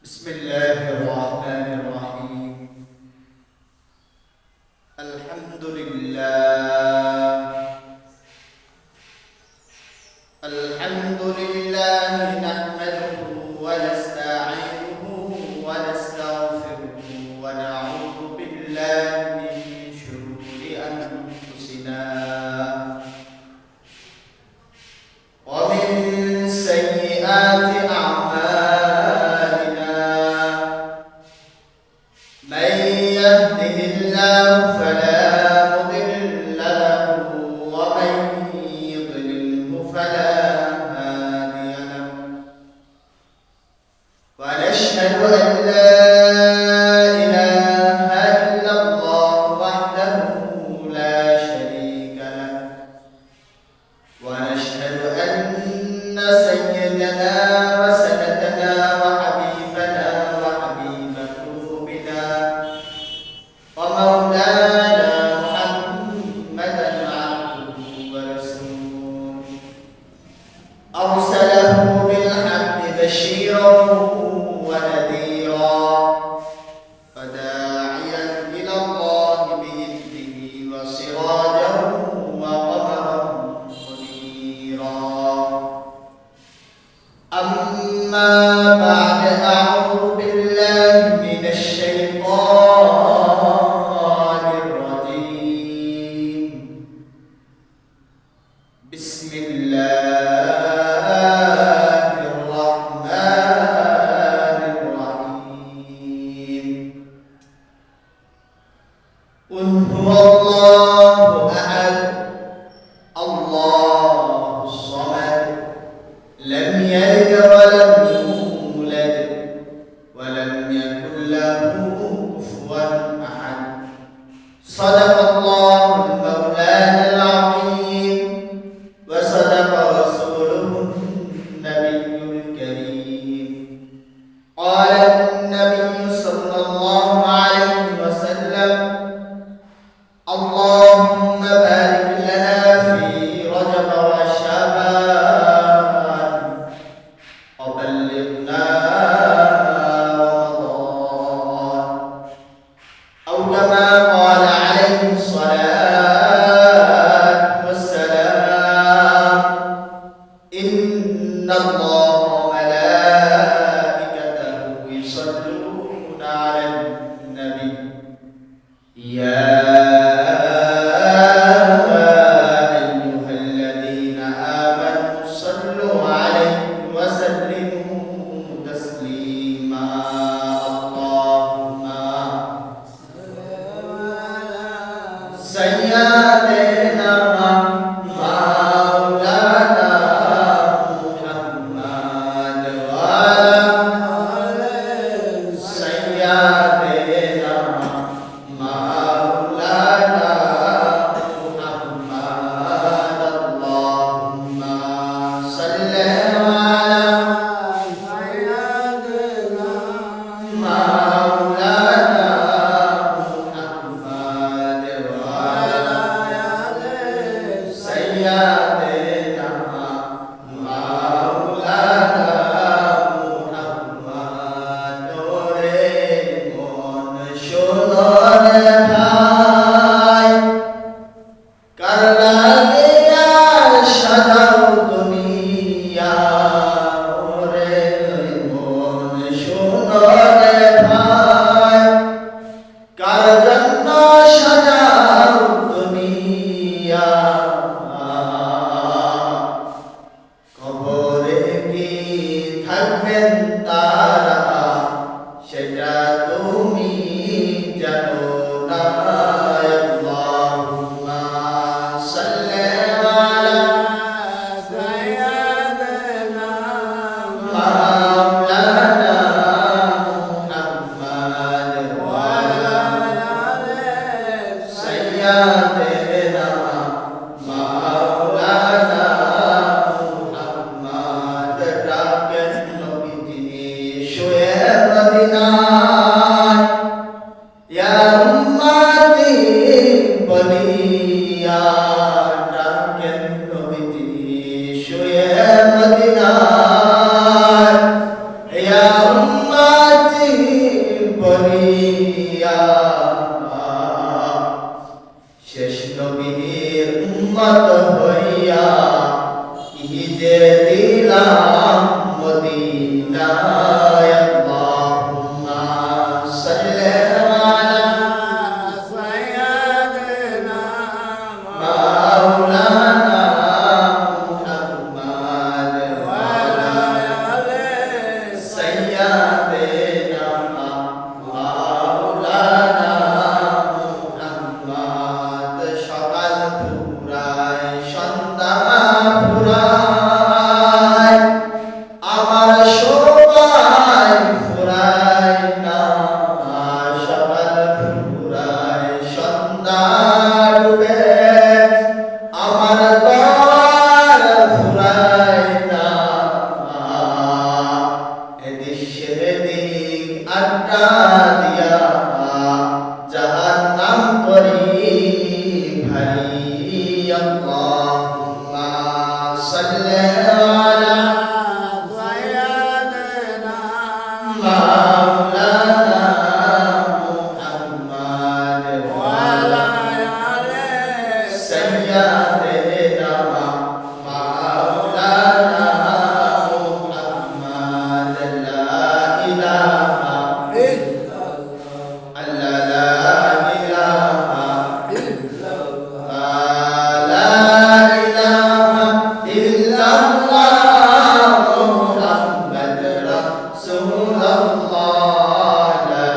بسم الله الرحمن الرحيم. الحمد لله نحمده ونستعينه ونستغفره ونعوذ بالله من شرور أنفسنا ومن سيئات أعمالنا. من يهده الله فلا مضل له ومن يضلله فلا هادي له. ونشهد أن لا إله إلا الله وحده لا شريك له. ونشهد أن سيدنا وسندنا وحبيبنا وحبيب قلوبنا ومولانا محمدا عبده ورسوله أرسله بالحق بشيرا ونذيرا وداعيا إلى الله بإذنه وسراجا وقمرا منيرا. أما بعد أعوذ بالله من الشيطان الرجيم. بسم الله الرحمن الرحيم. قل هو الله أحد الله الصمد لم يلد ولم يولد ولم يكن له كفوا أحد. صدق الله المولانا العظيم وصدق رسوله النبي الكريم. قال النبي صلى الله عليه وسلم: اللهم بارك لنا في رجب وشعبان وبلغنا رمضان، أو كما قال عليه الصلاة والسلام: إن الله وملائكته يصلون على النبي يا أيها الذين آمنوا صلوا عليه وسلموا تسليما. اللهم سيدنا مولانا محمد وعلى سيدنا مولانا محمد. اللهم صل على سيدنا مولانا محمد وعلى سيدنا مولانا محمد. ওরে মন শোনরে ভাই, কার লাগিয়া সাজাও দুনিয়া। ওরে মন শোনরে ভাই, কার জন্য সাজাও দুনিয়া। কবরে কি থাকবেন তারা, সেটা তুমি জানো না। আল্লাহুম্মা সাল্লি আলা সাইয়্যিদিনা মাওলানা মুহাম্মদ ওয়া আলা সাইয়্যিদিনা মাওলানা মুহাম্মদ। ডাকেন নবীজি শুয়ে মদিনায়, ইয়া উম্মতি বলিয়া। ডাকেন নবীজি শুয়ে মদিনায়, ইয়া উম্মতি আমার সময় ফুরায় না, সকাল ফুরায় সন্ধ্যা ডুবে, আমার দ্বার ফুরায় না, এদিক সেদিক আড্ডা দিয়া জাহান্নাম করি ভারী। আল্লাহুম্মা সাল্লি আলা মাওলানা মুহাম্মাদ ওয়া আলা আলি সাইয়্যিদিনা মাওলানা মুহাম্মাদ। লা ইলাহা ইল্লাল্লাহ, লা ইলাহা ইল্লাল্লাহ, লা ইলাহা ইল্লাল্লাহ মুহাম্মাদ রাসূলুল্লাহ, লা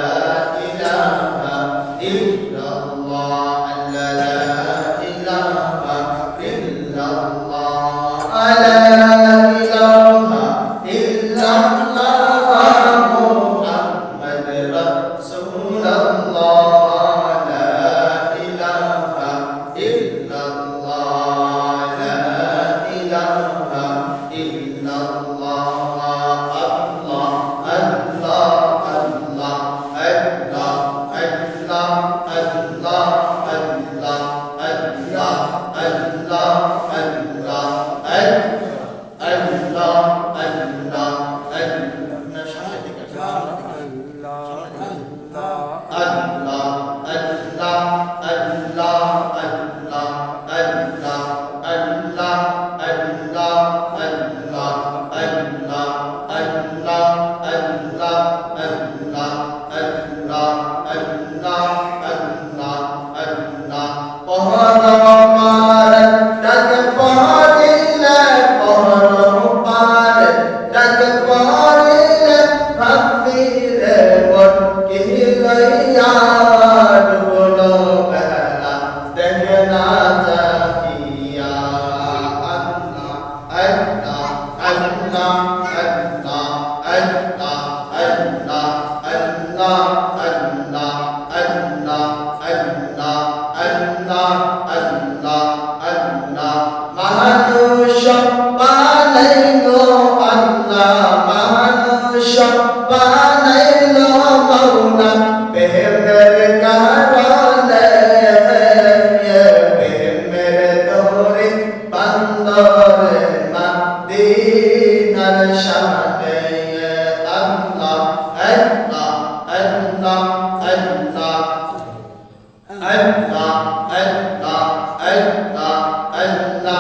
ইলাহা ইল্লাল্লাহ, লা ইলাহা ইল্লাল্লাহ, লা ইলাহা ইল্লাল্লাহ মুহাম্মাদ রাসূলুল্লাহ, লা ইলাহা ইল্লাল্লাহ, লা ইলাহা ইল্লাল্লাহ। আল্লাহ আল্লাহ আল্লাহ আল্লাহ আল্লাহ আল্লাহ আল্লাহ আল্লাহ আল্লাহ আল্লাহ আল্লাহ আল্লাহ আল্লাহ সামনে দিকে আল্লাহ আল্লাহ আল্লাহ আল্লাহ আল্লাহ আল্লাহ আল্লাহ আল্লাহ আল্লাহ আল্লাহ আল্লাহ আল্লাহ আল্লাহ আল্লাহ আল্লাহ আল্লাহ। পহরমার ডাক পড়িলে, পহরমার ডাক পড়িলে, ভাবিলে মন কি লইয়া ডুবলো বেলা, দেখে না চাহিয়া। আল্লাহ আল্লাহ আল্লাহ আল্লাহ আল্লাহ আল্লাহ আল্লাহ আল্লাহ আল্লাহ আল্লাহ আল্লাহ আল্লাহ আল্লাহ। মানুষ বানাইলো আল্লাহ, মানুষ বানাইলো মাওলা, প্রেমের কারণে, প্রেমের দরে বান্দরে মদিনার শানে। আল্লাহ আল্লাহ আল্লাহ আল্লাহ আল্লাহ আল্লাহ আল্লাহ আল্লাহ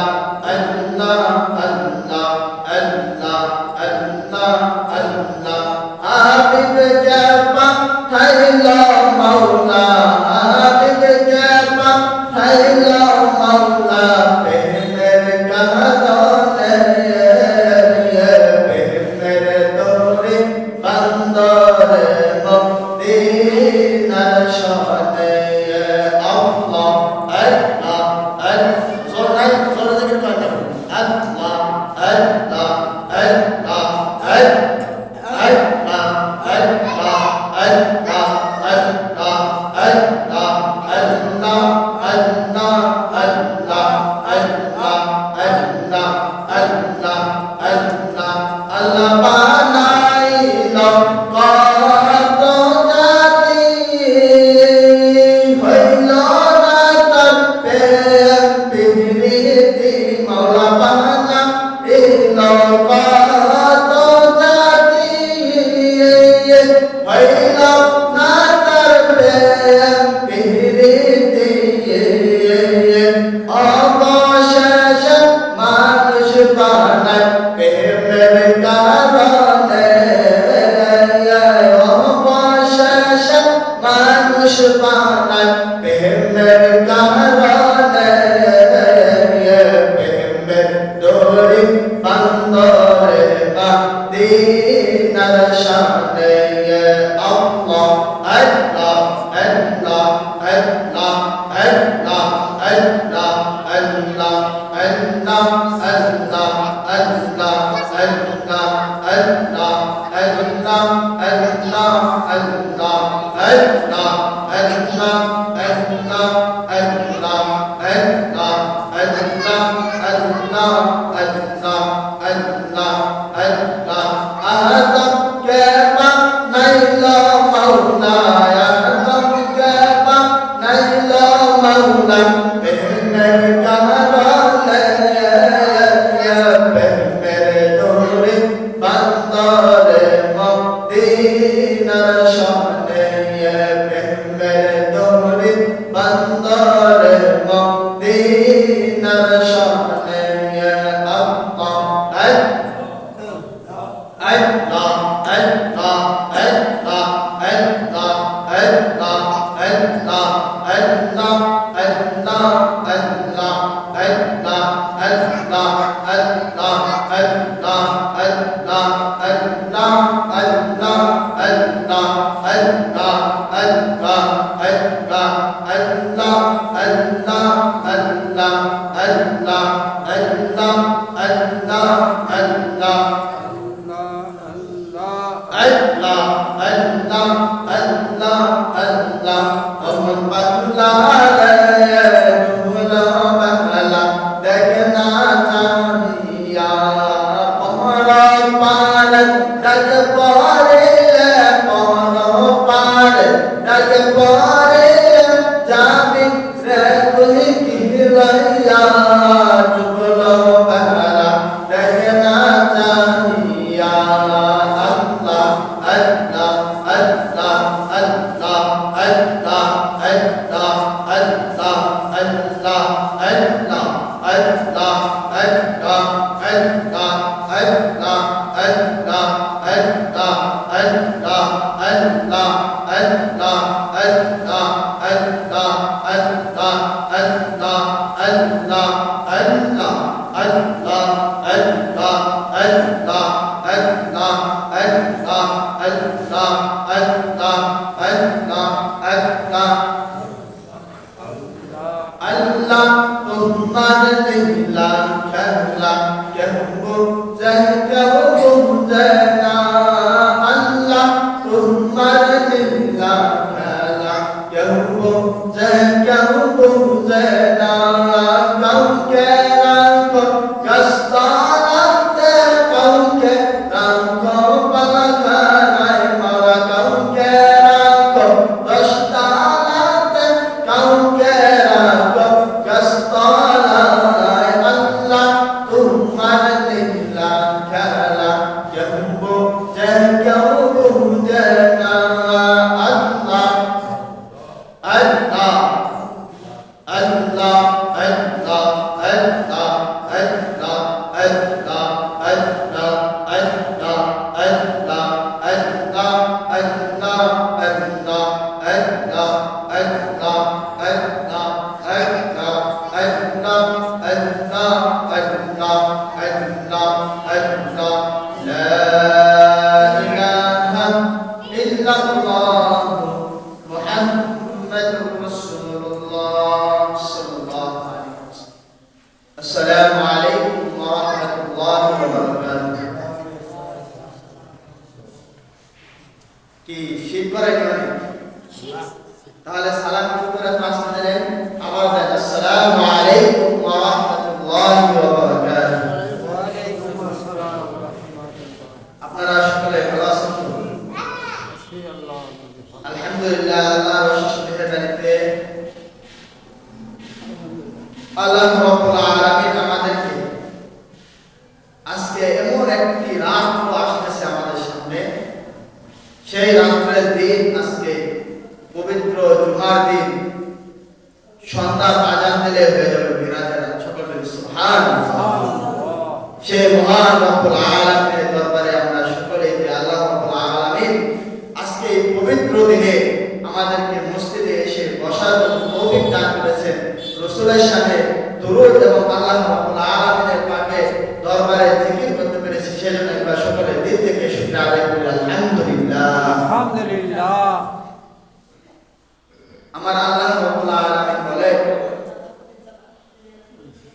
আল্লাহ আল্লাহ আল্লাহ আল্লাহ আল্লাহ। হাবিবকে পাঠাইলো মাওলা, হাবিবকে পাঠাইলো মাওলা, প্রেমের কারণে, প্রেমের দরে বান্দরে মদিনার শানে। আল্লাহ আল্লাহ আল্লাহ, জোরে জোরে জিকির করতে হবে। আল্লাহ আল্লাহ আল্লাহ আল্লাহ আল্লাহ আল্লাহ আল্লাহ আল্লাহ আল্লাহ আল্লাহ আল্লাহ আল্লাহ আল্লাহ আল্লাহ আল্লাহ। আল্লাহ বানাইলো কত জাতি, হইল না তার প্রেম প্রীতি, মাওলা বানাইলো কত জাতি, হইল না তার প্রেম প্রীতি, অবশেষে মানুষ বানায় প্রেমের কারণে, অবশেষে মানুষ বানায় প্রেমের কারণে, প্রেমের দড়ি বান্দরে মদিনার শানে। আল্লাহ আল্লাহ আল্লাহ আল্লাহ আল্লাহ আল্লাহ আল্লাহ আল্লাহ আল্লাহ আল্লাহ আল্লাহ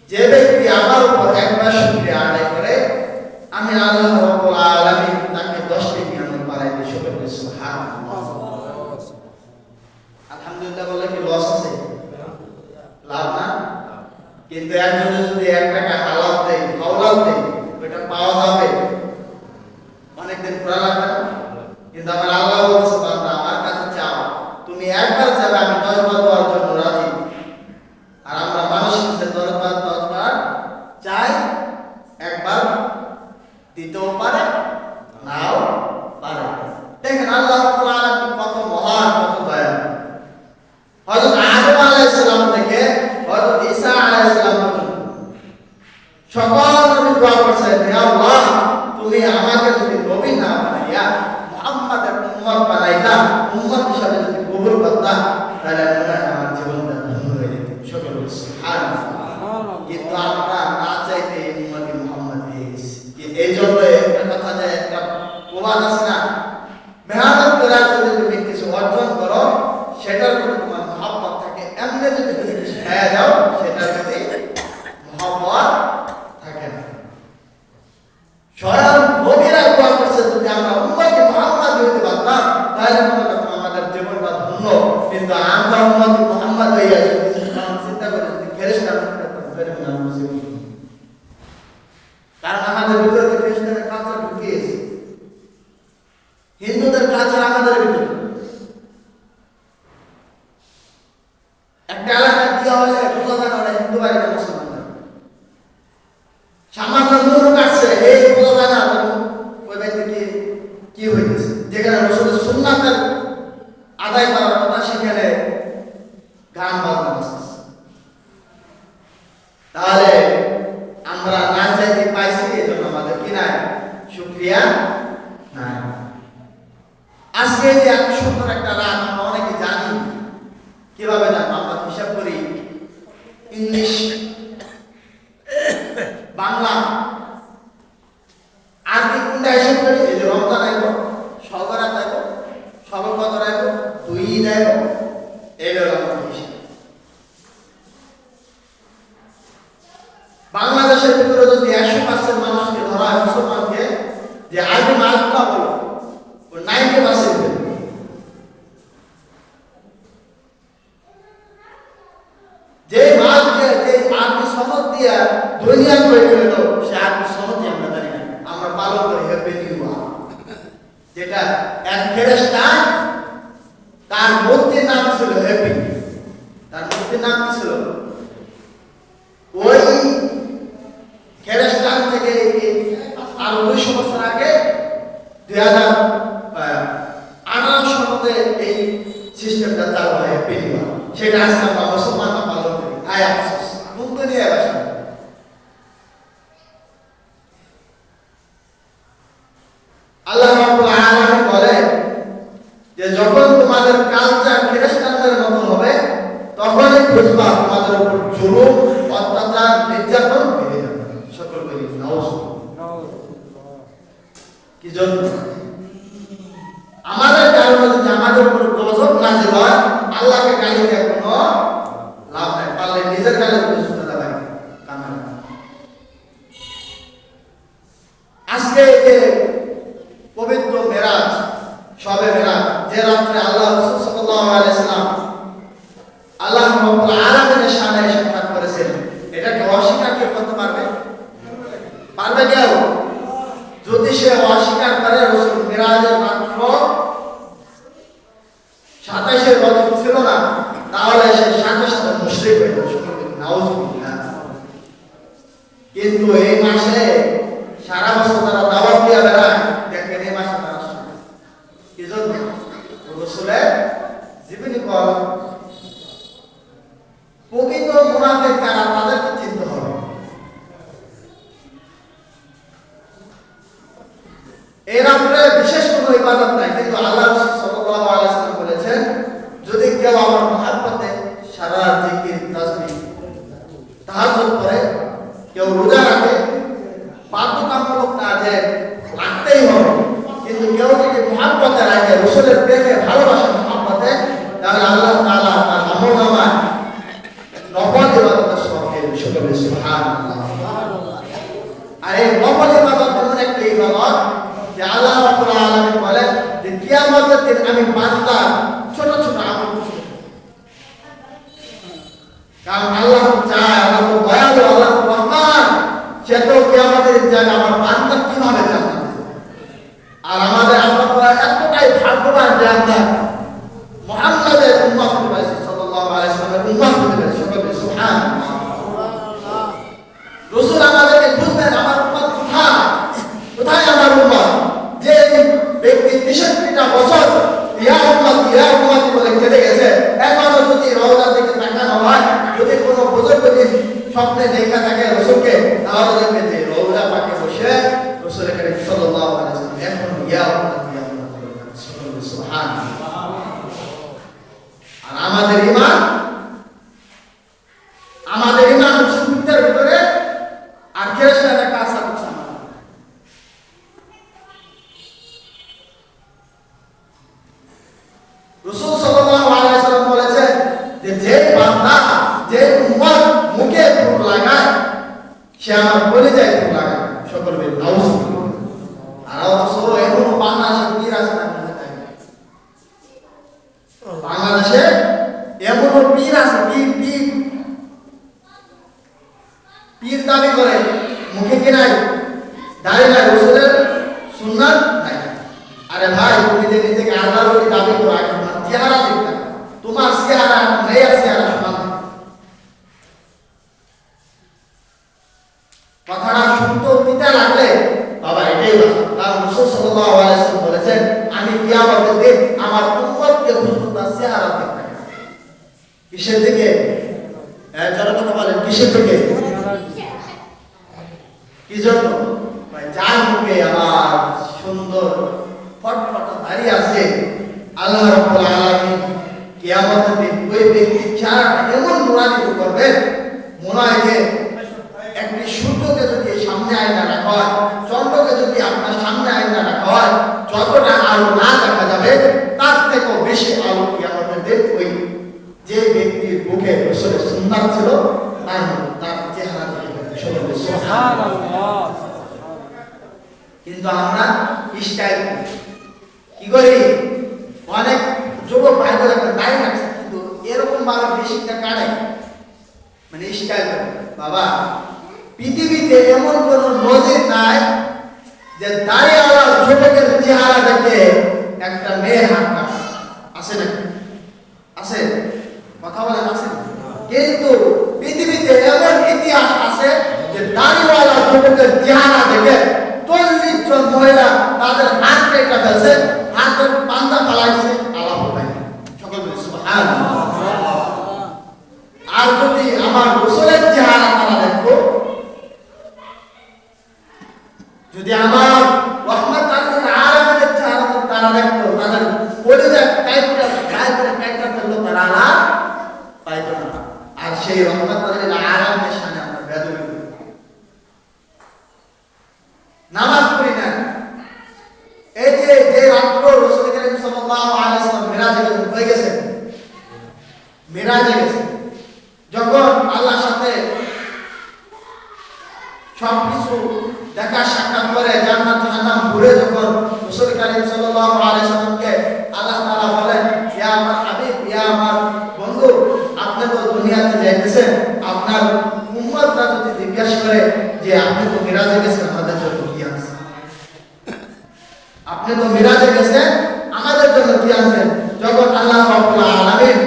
যে ব্যক্তি আমার উপর একবার শুকরিয়া আদায় করে আমি আল্লাহ রাব্বুল আলামিন অনেকদিন ঘোরা লাগবে না, কিন্তু আমার আল্লাহ বলছে বান্দা আমার কাছে চাও, তুমি একবার যাবে আমি 10 বার দেওয়ার জন্য রাজি। আর আমরা মানুষ কাছে 10 বার চাই, একবার দিতেও পারে নাও পারে। দেখেন আল্লাহ রাব্বুল আলামিন কত মহান, কত দয়ালু। হযরত আদম আলাইহিস সালাম থেকে হযরত ঈসা আলাইহিস সালাম পর্যন্ত সকল নবী দোয়া করেছেন, হে আল্লাহ তুমি আমাকে যদি নবী না বানাইয়া মুহাম্মাদের উম্মত বানাইতা, উম্মত হিসেবে যদি কবুল করতা, তাহলে মনে হয় আমার জীবনটা ধন্য হয়ে যেত। সকল সুবহানাল্লাহ। কিন্তু আমরা না চাইতে উম্মতি মুহাম্মদ হয়ে গেছি। এই জন্য একটা কথা, যে একটা প্রবাদ আছে না, মেহনত করে যদি তুমি কিছু অর্জন করো, সেটার প্রতি তোমার মহব্বত থাকে, এমনি যদি তুমি কিছু খেয়ে যাও, সেটার প্রতি মহব্বত থাকে না। স্বয়ং নবীরা দোয়া করছে, যদি আমরা উম্মতি মুহাম্মদ হইতে পারতাম, তাহলে মনে করতাম আমাদের জীবনটা ধন্য। কিন্তু আমরা উম্মতি মুহাম্মদ হয়ে যাচ্ছি, চিন্তা করে যদি ফেরেশতা হতে পারতাম, তাহলে মনে হয় মুসিবত। কারণ আমাদের ভিতরে ফেরেশতাদের কালচার ঢুকিয়েছে, হিন্দুদের কালচার আমাদের ভিতরে। একটা এলাকা বিয়ে হলে বোঝা যায় না হিন্দু বাড়ি না মুসলমান বাড়ি। সামান্য দূর কাটছে, এই বোঝা যায় না ওই বাড়িতে কি হইতেছে। যেখানে রাসূলের সুন্নাতের আদায় করার কথা, সেখানে গান বাজনা বাজতেছে। তাহলে আমরা না চাইতে পাইছি, এই জন্য আমাদের কি নাই, শুকরিয়া নাই। আজকে যে এত সুন্দর একটা রাত, আমরা অনেকে জানি। কিভাবে জানবো? আমরা হিসাব করি ইংলিশ, বাংলা, আরবি কোনটা হিসাব করি। এই যে রমজান আইব, সবরাত আইব, সবে কদর আইব, 2 ঈদ আইব, এইটা হলো আমাদের হিসাব। বাংলাদেশের ভিতরে যদি 100% মানুষকে ধরা হয়, মুসলমানকে, যে আরবি মাসগুলা বলো, 90% যে মাস দিয়ে, যে আরবি সনদ দিয়া দুনিয়া তৈরি হইল, সে আরবি সনদই আমরা জানি না। আমরা পালন করি হ্যাপি নিউ ইয়ার, যেটা এক ফেরেশতা, তার মূর্তির নাম ছিল হ্যাপি। তার মূর্তির নাম কি ছিল? ওই ফেরেশতা থেকে আর 200 বছর আগে 2018 সনদে এই সিস্টেমটা চালু হয় হ্যাপি নিউ ইয়ার। সেটা আজকে আমরা মুসলমানরা পালন করি। হায় আফসোস, কোন দুনিয়ায় বাসা। আল্লাহ রাব্বুল আলামিন বলে যে যখন তোমাদের কালচার খ্রিস্টানদের মতো হবে, তখনই বুঝবা তোমাদের উপর জুলুম, অত্যাচার, নির্যাতন বেড়ে যাবে। সকল বলি নাউজুবিল্লাহ। কি জন্য? আমাদের কারণে যদি আমাদের উপর গজব নাযিল হয়, আল্লাহকে গালি দিয়ে কোনো লাভ নাই। পারলে নিজের গালে করে শুনতে দেয় কান্না। আজকে যে পবিত্র মেরাজ, শবে মেরাজ, যে রাত্রে আল্লাহ রাসূল সাল্লাল্লাহু আলাইহি সাল্লাম আল্লাহ রাব্বুল আলামিনের সামনে সাক্ষাৎ করেছেন, এটাকে অস্বীকার কে করতে পারবে? পারবে কেউ? যদি সে অস্বীকার করে, রাসূল মেরাজের মাত্র 27 বছর ছিল না, তাহলে সে সাথে সাথে মুশরিক হয়ে যাবে। নাউজুবিল্লাহ। কিন্তু এই মাসে সারা বছর তারা দাওয়াত দিয়ে বেড়ায়, দেখবেন এই মাসে তারা কি জন্য? রাসূলের জীবনী পড়া। প্রকৃত মুনাফিক কারা, তাদেরকে চিনতে হবে। এই রাত্রে বিশেষ কোনো ইবাদত নাই, কিন্তু আল্লাহ রাসূল সাল্লাল্লাহু আলাইহি ওয়াসাল্লাম বলেছেন, যদি কেউ আমার মহব্বতে সারা জিকির, তাসবিহ, তাহাজ্জুদ করে, কেউ রোজা রাখে, বাধ্যতামূলক না যে রাখতেই হবে, কিন্তু কেউ যদি মহব্বতে রাখে, রাসূলের প্রেমে, ভালোবাসা, মহব্বতে, তাহলে আল্লাহ তাআলা তার আমলনামায় নফল ইবাদতের সওয়াব দেবেন। সকলে সুবহানাল্লাহ। আর এই নফল ইবাদত এমন একটা ইবাদত যে আল্লাহ রাব্বুল আলামিন বলেন যে কিয়ামতের দিন আমি বান্দার ছোট ছোট আমল করব। কারণ আল্লাহ চায়, আল্লাহ দয়ালু, আল্লাহ রহমান, সে তো কিয়ামতের দিন জানে আমার বান্দা কিভাবে জান্নাত। আর আমাদের আমরা এতটাই ভাগ্যবান যে আমরা মুহাম্মাদের উম্মত হতে পারছি, সাল্লাল্লাহু আলাইহি ওয়াসাল্লামের উম্মত হতে পারছি। সকলে সুবহানাল্লাহ। রাসূল আমাদেরকে খুঁজবেন, আমার উম্মত কোথায়, কোথায় আমার উম্মত? যে ব্যক্তি 63টা বছর ইয়া উম্মত বলে কেঁদে গেছে, এখনো যদি রওজার দিকে তাকানো হয়, যদি কোনো বুজুর্গ দিন স্বপ্নে দেখা থাকে রাসূলকে, তাহলে দেখবে যে রওজা পাকে বসে রাসূল করিম সাল্লাল্লাহু আলাইহি ওয়াসাল্লাম এখনো ইয়া উম্মত বলে। সুবহানাল্লাহ। আর আমাদের ঈমান মুসলমানদের ভিতরে আর খেলার কাজ করছে। রাসূল সাল্লাল্লাহু আলাইহি ওয়াসাল্লাম বলেছেন যে বান্দা, যে উম্মত মুখে ফুল লাগায় সে আমার কলিজায় ফুল লাগায়। সকল বলেন নাউজুবিল্লাহ। আর অথচ এখনো বাংলাদেশে পীর আছে না? বাংলাদেশে এমনও পীর আছে, পীর দাবি করে, মুখে কি নাই, দাঁড়িয়ে নাই, রাসূলের সুন্নাত নাই। আরে ভাই, তুমি যে নিজেকে আল্লাহর ওলি দাবি করো, আগে তোমার চেহারা দেখতে, তোমার চেহারা মেয়ের চেহারা সমান। কথাটা শুনতে দিতে লাগলে বাবা এটাই কথা। কারণ রাসূল সাল্লাল্লাহু আলাইহি ওয়াসাল্লাম বলেছেন, আমি কিয়ামতের দিন আমার উম্মতকে বুঝবো তার চেহারা দেখতে। কিসের দিকে? যারা কথা বলেন, কিসের দিকে? কি জন্য? ভাই, যার মুখে আমার সুন্দর ফটফটা দাঁড়িয়ে আছে, আল্লাহ রাব্বুল আলামিন কিয়ামতের দিন ওই ব্যক্তির চেহারাটা এমন নুরানি করবে, মনে হয় যে একটি সূর্যকে যদি সামনে আয়না রাখা হয়, চন্দ্রকে যদি আপনার সামনে আয়না রাখা হয়, যতটা আলো না দেখা যাবে তার থেকেও বেশি আলো কিয়ামতের দিন ওই যে ব্যক্তির মুখে রাসূলের সুন্নাত ছিল তার চেহারা দেখে। সুবহানাল্লাহ। কিন্তু আমরা স্টাইল কি করি? অনেক যুবক ভাই বলে নাই রাখছে, কিন্তু এরকম ভাবে বেশিটা কাটে, মানে স্টাইল করে। বাবা, পৃথিবীতে এমন কোন নজির নাই যে দাঁড়িয়েওয়ালা যুবকের চেহারা দেখে একটা মেয়ে হাত কাটে। আছে নাকি? আছে? কথা বলেন, আছে? কিন্তু পৃথিবীতে এমন ইতিহাস আছে যে দাঁড়িয়েওয়ালা যুবকের চেহারা দেখে 40 জন মহিলা তাদের হাত কেটে ফেলছে, হাতের পান্দা ফালাইছে, আলাপ হয়। সকল বলি সুবহানাল্লাহ। আর যদি আমার রাসূলের চেহারা তারা দেখো, যদি আমার রাহমাতুল লিল আলামিনের চেহারা তারা দেখতো, তাদের কলিজা কাইটা গায় করে কাইটা ফেললো, তারা না পাইতো না। আর সেই রাহমাতুল লিল আলামিনের সামনে আমরা বেদবি করি, নামাজ পড়ি না। এই যে রাত্র রাসূল করিম সাল্লাল্লাহু আলাইহি ওয়াসাল্লাম মিরাজে গেছে, যখন আল্লাহর সাথে সবকিছু দেখা সাক্ষাৎ করে, জান্নাত জাহান্নাম ঘুরে যখন রাসূল করিম সাল্লাল্লাহু আলাইহি ওয়াসাল্লামকে আল্লাহ তাআলা বলেন, ইয়া আমার হাবিব, ইয়া আমার বন্ধু, আপনি তো দুনিয়াতে যাইতেছেন, আপনার উম্মতরা যদি জিজ্ঞাসা করে যে আপনি তো মিরাজে গেছেন, আমাদের জন্য কি আছে? আপনি তো মিরাজে গেছেন, আমাদের জন্য কি আছে? যখন আল্লাহ রাব্বুল আলামিন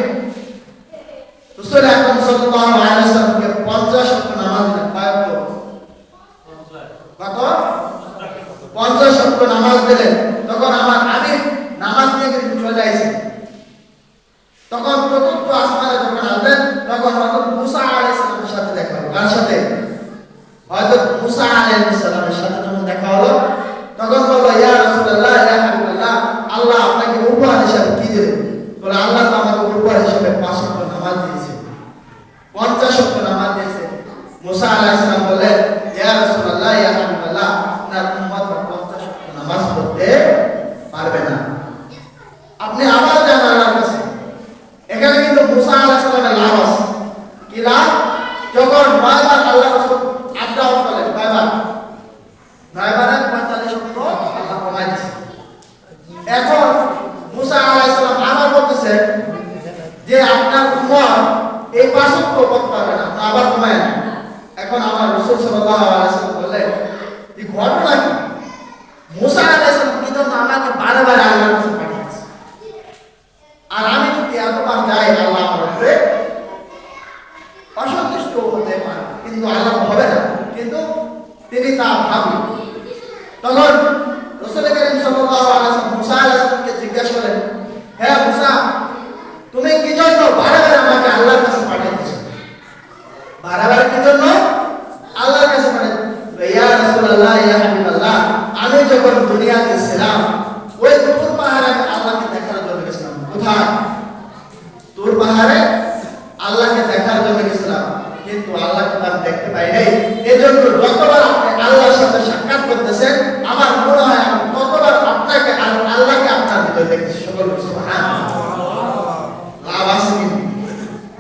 রাসূল আকরাম সাল্লাল্লাহু আলাইহি ওয়াসাল্লামকে 50 ওয়াক্ত নামাজ দিলেন, কত? 50 ওয়াক্ত নামাজ দিলেন। তখন আমার হাবিব নামাজ নিয়ে কিন্তু চলে আসে। তখন চতুর্থ আসমানে যখন আসবেন, তখন হযরত মুসা আলাইহিস সালামের সাথে দেখা হলো। কার সাথে? হযরত মুসা আলাইহিস সালামের সাথে যখন দেখা হলো, তখন বলল, ইয়া রাসূলুল্লাহ, ইয়া হাবিবাল্লাহ, আল্লাহ আপনাকে উপহার হিসেবে কি দিলেন? বলে, আল্লাহ তো আমাকে উপহার হিসেবে 5 ওয়াক্ত নামাজ দিয়েছে, 50 ওয়াক্ত নামাজ দিয়েছে। মুসা আলাইহিস সালাম বললেন, ইয়া রাসূলুল্লাহ, ইয়া হাবিবাল্লাহ, আপনার উম্মত 50 ওয়াক্ত নামাজ পড়তে পারে গেছিলাম, ওই তুর পাহাড়ে আল্লাহকে দেখার জন্য গেছিলাম। কোথায়? তুর পাহাড়ে আল্লাহকে দেখার জন্য গেছিলাম, কিন্তু আল্লাহকে আমি দেখতে পাই নাই। এজন্য যতবার আপনি আল্লাহর সাথে সাক্ষাৎ করতেছেন, আমার মনে হয় আমি ততবার আপনাকে আল্লাহকে আপনার ভিতরে দেখতেছি। সকল লাভ আছে কিন্তু,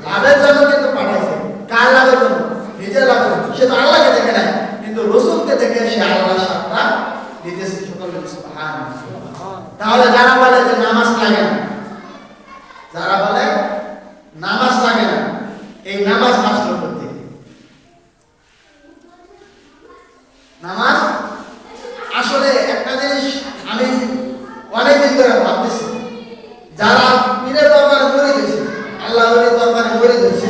লাভের জন্য কিন্তু পাঠাইছে। কার লাভের জন্য? নিজের লাভের জন্য। সে তো আল্লাহকে দেখে নাই, কিন্তু রসুলকে দেখে সে আল্লাহর সাক্ষাৎ দিতেছে। সকল তাহলে যারা বলে যে নামাজ লাগে না, যারা বলে নামাজ লাগে না, এই নামাজ আসলো করতে, নামাজ আসলে একটা জিনিস আমি অনেকদিন ধরে ভাবতেছি, যারা পীরের দরবারে মরে গেছে, আল্লাহ ওলির দরবারে মরে গেছে,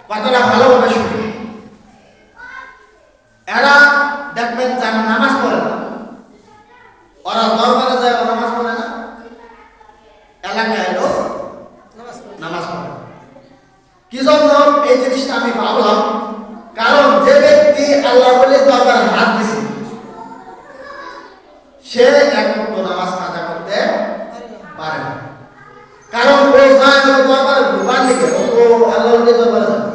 কতটা ভালোভাবে শুনে এরা দেখবেন যারা নামাজ পড়ে না, ওরা দরবারে যায়, নামাজ পড়ে না, এলাকায় এলো নামাজ পড়ে। কি জন্য এই জিনিসটা আমি ভাবলাম? কারণ যে ব্যক্তি আল্লাহ ওলির দরবারে হাত দিছে, সে এক ওয়াক্ত নামাজ কাজা করতে পারে না। কারণ ও যায় দরবারে ঘুরবার লিখে, ও আল্লাহ ওলির দরবারে যায়,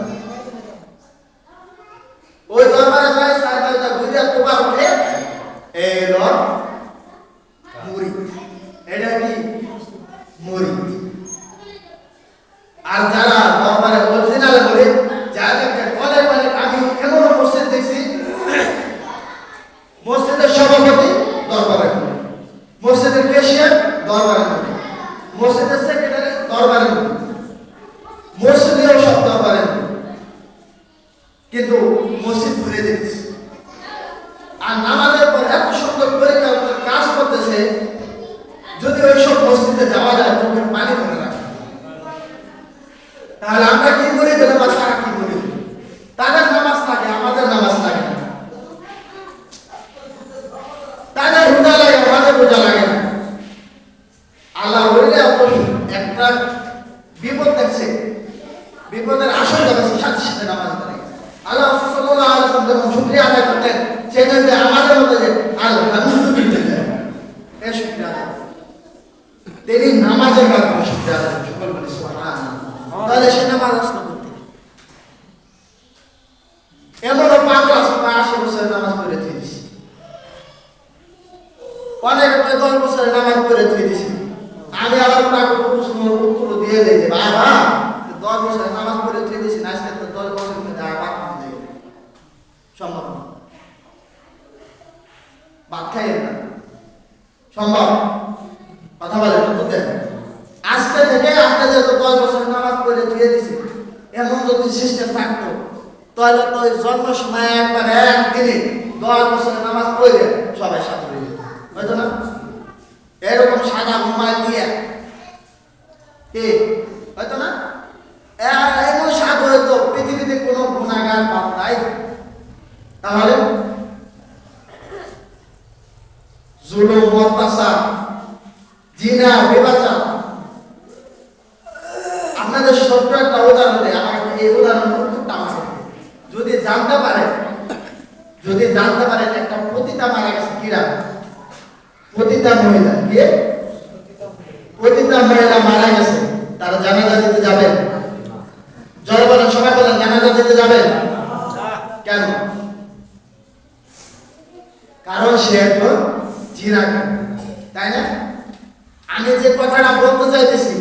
ওই দরবারে যায় সাইডটা ঘুরে তোবার উঠে এলো মুরিদ। এটা কি মুরিদ? আর যারা দরবারে অরিজিনাল মুরিদ, যাদেরকে অনেক অনেক, আমি এমন মসজিদ দেখছি, মসজিদের সভাপতি দরবারে মুরিদ, মসজিদের ক্যাশিয়ার দরবারে মুরিদ, মসজিদের সেক্রেটারি দরবারে মুরিদ, মসজিদেও সব দরবারে মুরিদ, কিন্তু মসজিদ ঘুরে দেখতেছে। আর নামাজের পর এত সুন্দর পরীক্ষা কাজ করতেছে, যদি ওই সব মসজিদে যাওয়া যায় চোখের পানি ধরে রাখে, তাহলে আমরা কি করি দিলে বা তারা কি করি? তাদের নামাজ লাগে, আমাদের নামাজ লাগে না, তাদের রোজা লাগে, আমাদের রোজা লাগে না। আল্লাহ বললে একটা বিপদ দেখছে, বিপদের আসল যাবে সাথে সাথে নামাজ পড়ে। আল্লাহ সাল্লাল্লাহু আলাইহি ওয়াসাল্লাম যখন শুকরিয়া আদায় করতেন, সেখান থেকে আমাদের মতো যে আলহামদুলিল্লাহ এই শুকরিয়া আদায়, তিনি নামাজের মাধ্যমে শুকরিয়া আদায় সকল বলি সুবহানাল্লাহ। তাহলে সে নামাজ আসলো করতে। এমনও পাগল আছে 80 বছরের নামাজ পড়ে থুই দিছি, অনেকে 10 বছরের নামাজ পড়ে থুই দিছি। আমি আবার তাকে প্রশ্ন উত্তর দিয়ে দেই যে বাবা 10 বছরের নামাজ পড়ে থুই দিছি, আজকে তো 10 বছরের মধ্যে আর বাকি নেই, সম্ভব না, বাদ খাই না, সম্ভব? কথা বলে উত্তর দেন। আজকে থেকে আপনি যেহেতু 10 বছর নামাজ পড়ে ধুয়ে দিছি, এমন যদি সিস্টেম থাকতো, তাহলে তো ওই জন্ম সময় একবার একদিনে 10 বছরের নামাজ পড়ে সবাই সাথে হয়ে যেত, হয়তো না? এরকম সাদা মোবাইল দিয়ে কি হয়তো না? এমন সাধু হয়তো পৃথিবীতে কোনো গুণাগার বান্দাই। তাহলে জুলুম, অত্যাচার, জিনা, ব্যভিচার, আপনাদের ছোট্ট একটা উদাহরণ দেয়, আমার এই উদাহরণ খুবটা আছে। যদি জানতে পারেন একটা পতিতা মারা গেছে, কিরা পতিতা মহিলা, কি পতিতা মহিলা মারা গেছে, তারা জানাজা দিতে যাবেন? জয় বলেন, সবাই বলেন, জানাজা দিতে যাবেন কেন? কারণ সে তো জিনা, তাই না? আমি যে কথাটা বলতে চাইতেছি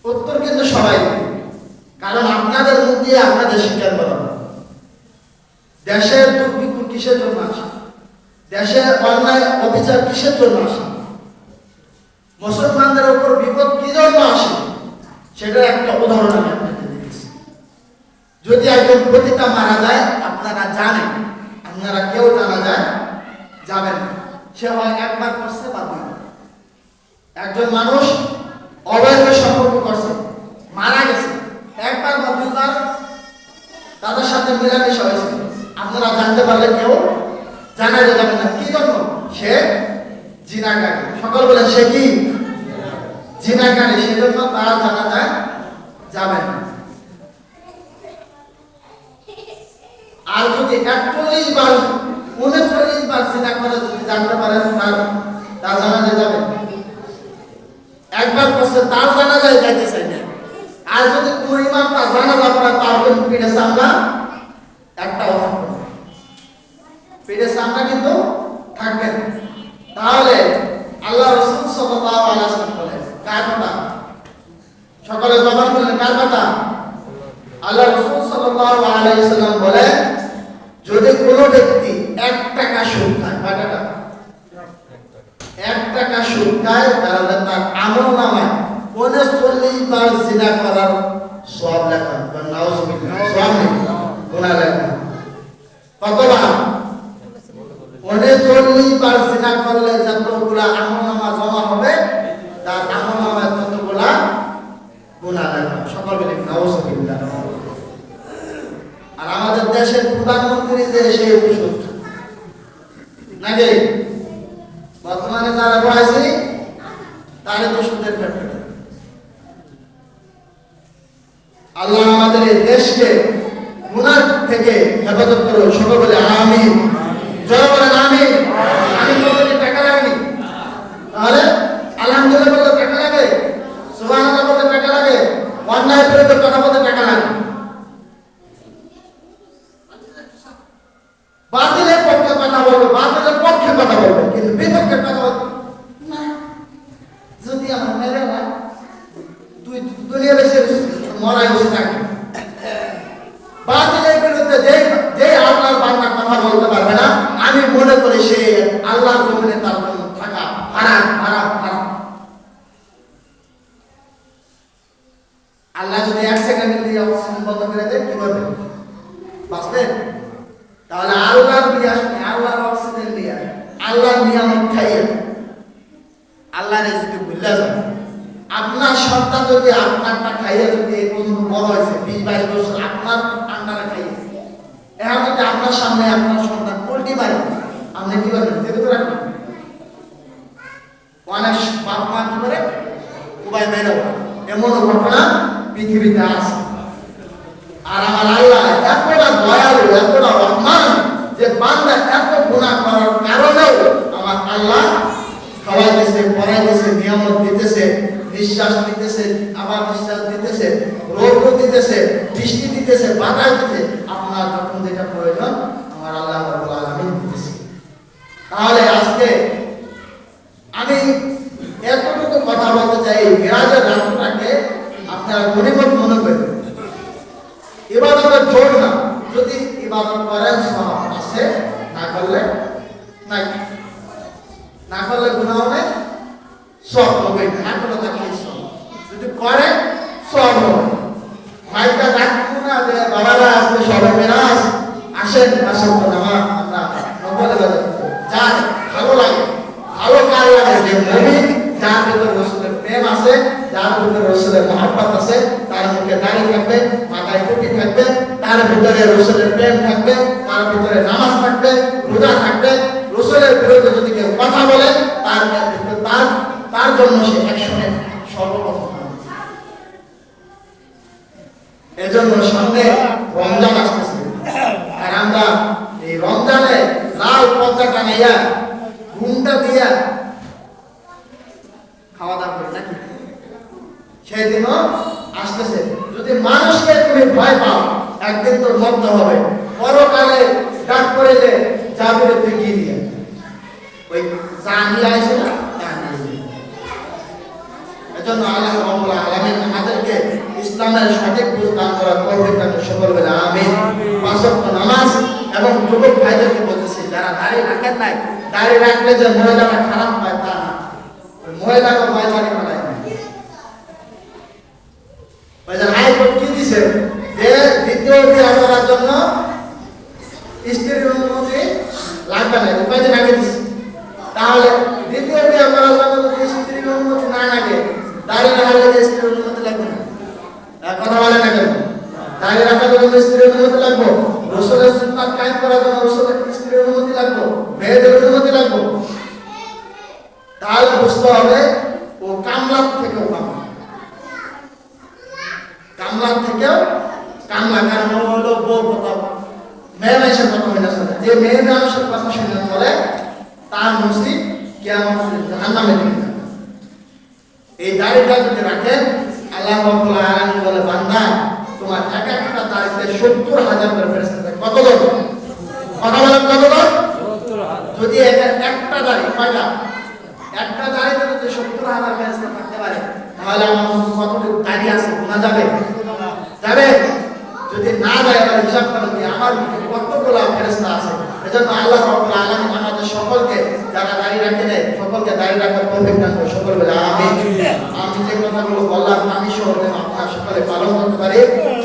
উত্তর কিন্তু সবাই দেবে, কারণ আপনাদের মধ্যে আপনাদের স্বীকার করা। দেশের দুর্ভিক্ষ কিসের জন্য আসে? দেশের অন্যায় অবিচার কিসের জন্য আসে? মুসলমানদের উপর বিপদ কি জন্য আসে? সেটার একটা উদাহরণ আমি আপনাদের দিতেছি। যদি একজন পতিতা মারা যায়, আপনারা জানেন, আপনারা কেউ জানা যায় যাবেন না, সে হয় একবার করছে বা দুইবার। একজন মানুষ অবৈধ সম্পর্ক করছে, মারা গেছে, একবার বা দুইবার তাদের সাথে মিলামেশা হয়েছে, আপনারা জানতে পারলে কেউ জানা যাবে না। কি জন্য? সে জিনাকারী। সকল বলে সে কি জিনাকারী, সেজন্য তারা জানা যাবে না। আর যদি 41 বার 39 বার জিনা করে যদি জানতে পারেন তার জানাজা যাবে। একবার করছে তার জানাজায় যাইতে চাই না। আর যদি কোনো ইমাম তার জানাজা পড়ে তার পিঠে সামনা একটাও থাকবে না, পিঠে সামনা কিন্তু থাকবে না। তাহলে আল্লাহ রাসূল সাল্লাল্লাহু আলাইহি ওয়াসাল্লাম বলেন কার কথা? সকলে জবান করলেন কার কথা? আল্লাহ রাসূল সাল্লাল্লাহু আলাইহি ওয়াসাল্লাম বলেন যদি কোনো ব্যক্তি 1 টাকা সুদ খায়, কয় টাকা? 1 টাকা সুদ খায়, তাহলে তার আমলনামায় 39 বার জিনা করার সওয়াব লেখা হবে। নাউজুবিল্লাহ, সওয়াব নেই, গুনাহ লেখা। কতবার? 39 বার জিনা করলে যতগুলা আমলনামা জমা হবে তার আমলনামায় ততগুলা গুনাহ লেখা। সকল বলি নাউজুবিল্লাহ। আর আমাদের দেশের প্রধানমন্ত্রী যে সেই সুদ নাকি বর্তমানে যারা বয়সী তারা তো সুদের ফ্যাক্টরি। আল্লাহ আমাদের এই দেশকে গুনাহ থেকে হেফাজত করুন। সকল বলে আমিন, জয় বলেন আমিন। আমি বলতে টাকা লাগেনি, তাহলে আলহামদুলিল্লাহ বলতে টাকা লাগে, সুবহানাল্লাহ বলতে টাকা লাগে, অন্যায় বিরুদ্ধে কথা বলতে টাকা লাগে, বাতিলের পক্ষে কথা বলবে, বাতিলের পক্ষে কথা বলবে, কিন্তু বিপক্ষে কথা বলবে না। যদি আমার মেরে না তুই দুনিয়া বেশি মরাই বসে থাকি, বাতিলের বিরুদ্ধে যে আল্লাহর বান্দা কথা বলতে পারবে না, আমি মনে করি সে আল্লাহর জমিনে তার জন্য থাকা হারাম হারাম হারাম। আল্লাহ যদি 1 সেকেন্ডের দিয়ে অক্সিজেন বন্ধ করে দেয় কি করবে? বাঁচবেন? তাহলে আল্লাহর নিয়ামত, আল্লাহর অক্সিজেন নিয়ে, আল্লাহর নিয়ামত খাইয়ে আল্লাহর রিজিকে ভুলে যান। আপনার সন্তান যদি আপনারটা খাইয়ে যদি এই পর্যন্ত বড় হয়েছে 20-22 বছর আপনার আন্ডারে খাইয়ে, এখন যদি আপনার সামনে আপনার সন্তান পোল্ট্রি মারে, আপনি কি করবেন? জীবিত রাখবেন? অনেক বাপ মা কি করে উপায় মেরে, এমনও ঘটনা পৃথিবীতে আছে। আর আমার আল্লাহ এতটা দয়ালু, এতটা রহমান যে বান্দা এত গুনাহ করার কারণেও আমার আল্লাহ খাওয়াইতেছে, পড়াইতেছে, নিয়ামত দিতেছে, নিঃশ্বাস দিতেছে, আবার নিঃশ্বাস দিতেছে, রোগ দিতেছে, বৃষ্টি দিতেছে, বাতাস দিতেছে। আপনার যখন যেটা প্রয়োজন আমার আল্লাহ রাব্বুল আলামিন দিতেছে। তাহলে আজকে আমি এতটুকু কথা বলতে চাই, মিরাজের রাতটাকে আপনারা গনিমত মনে করেন। ইবাদতের জোর না, যদি ইবাদত করেন সওয়াব আছে, না করলে নাই, না করলে গুনাহ নেই, সওয়াব হবে না করলে তার কি সওয়াব? যদি করেন সওয়াব হবে। মাইকা ডাকবো না যে বাবারা আজকে সবাই মেরাজ আসেন, আসেন নামাজ আমরা নফলে বাজার যার ভালো লাগে, ভালো কার লাগে, যে মুমিন যার ভিতরে রাসূলের প্রেম আছে, যার ভিতরে রাসূলের মহব্বত আছে, তার মুখে দাড়ি থাকবে, মাথায় টুপি থাকবে, তার ভিতরে রাসূলের প্রেম থাকবে, তার ভিতরে নামাজ থাকবে, রোজা থাকবে। রাসূলের বিরুদ্ধে যদি কেউ কথা বলে তার জন্য সে অ্যাকশনে সর্বপ্রথম। এজন্য সামনে রমজান আসতেছে, আর আমরা এই রমজানে লাল পর্দা টানাইয়া ঘুমটা দিয়া খাওয়া দাওয়া করি নাকি? সেই দিনও আসতেছে। যদি মানুষকে তুমি ভয় পাও, একদিন তোর মরতে হবে। পরকালে ডাক করিলে যাবে তুই কি দিয়ে? ওই জানি আইছে না, এজন্য আল্লাহ রাব্বুল আলামিন আমাদেরকে ইসলামের সঠিক বুঝ দান করার তৌফিক দান করুন। সকল বলে আমিন। 5 ওয়াক্ত নামাজ এবং যুবক ভাইদেরকে বলতেছি, যারা দাড়ি রাখেন নাই, দাড়ি রাখলে যে মহিলারা খারাপ হয় তা না, মহিলাকে ভয় দাড়ি ফেলায় না। হাইকোর্ট কি দিছে যে দ্বিতীয় বিয়ে করার জন্য স্ত্রীর অনুমতি লাগবে না, কয়েকদিন আগে দিচ্ছে। তাহলে দ্বিতীয় বিয়ে করার জন্য যদি স্ত্রীর অনুমতি না লাগে, দাড়ি রাখলে যে স্ত্রীর অনুমতি লাগবে না? কথা বলে না কেন? দাড়ি রাখার জন্য স্ত্রীর অনুমতি লাগবে, রাসূলের সুন্নাত কায়েম করার জন্য রাসূলের স্ত্রীর অনুমতি লাগবে, মেয়েদের অনুমতি লাগবে। তাহলে বুঝতে হবে ও কামলার থেকেও কামলার থেকেও কামলা। কারণ ও হলো বউ কথা, মেয়ে মেয়ের কথা হয়ে যাচ্ছে, যে যে মেয়ে মানুষের কথা শুনে চলে তার নসিব কিয়ামত জাহান্নামে লেগে যাবে। এই দাড়িটা যদি রাখেন, আল্লাহ রাব্বুল আলামিন বলে বান্দা তোমার এক একটা দাড়িতে 70,000 করে ফেরেশতা থাকে। কত জন? কথা বলেন কত জন? 70,000। যদি একটা দাড়ি কয়টা? একটা দাড়িতে যদি 70,000 ফেরেশতা থাকতে পারে, তাহলে আমার মধ্যে কতটুকু দাড়ি আছে গোনা যাবে? যাবে? যদি না যায় তাহলে হিসাব করে দিয়ে আমার কতগুলো ফেরেশতা আছে। এজন্য আল্লাহ রাব্বুল আলামিন আমাদের সকলকে যারা দাড়ি রাখে দেয় সকলকে দাড়ি রাখার তৌফিক দান করে। সকল বলে আমিন। আমি যে কথাগুলো বললাম আমি সহ যেন আপনারা সকলে পালন করতে পারি।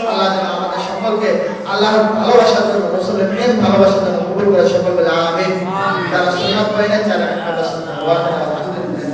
আল্লাহ যেন আমাদের সকলকে আল্লাহর ভালোবাসার জন্য, রাসূলের প্রেম ভালোবাসার জন্য কবুল করে। সকল বলে আমিন। যারা সুন্নাত পড়েন যারা আলহামদুলিল্লাহ।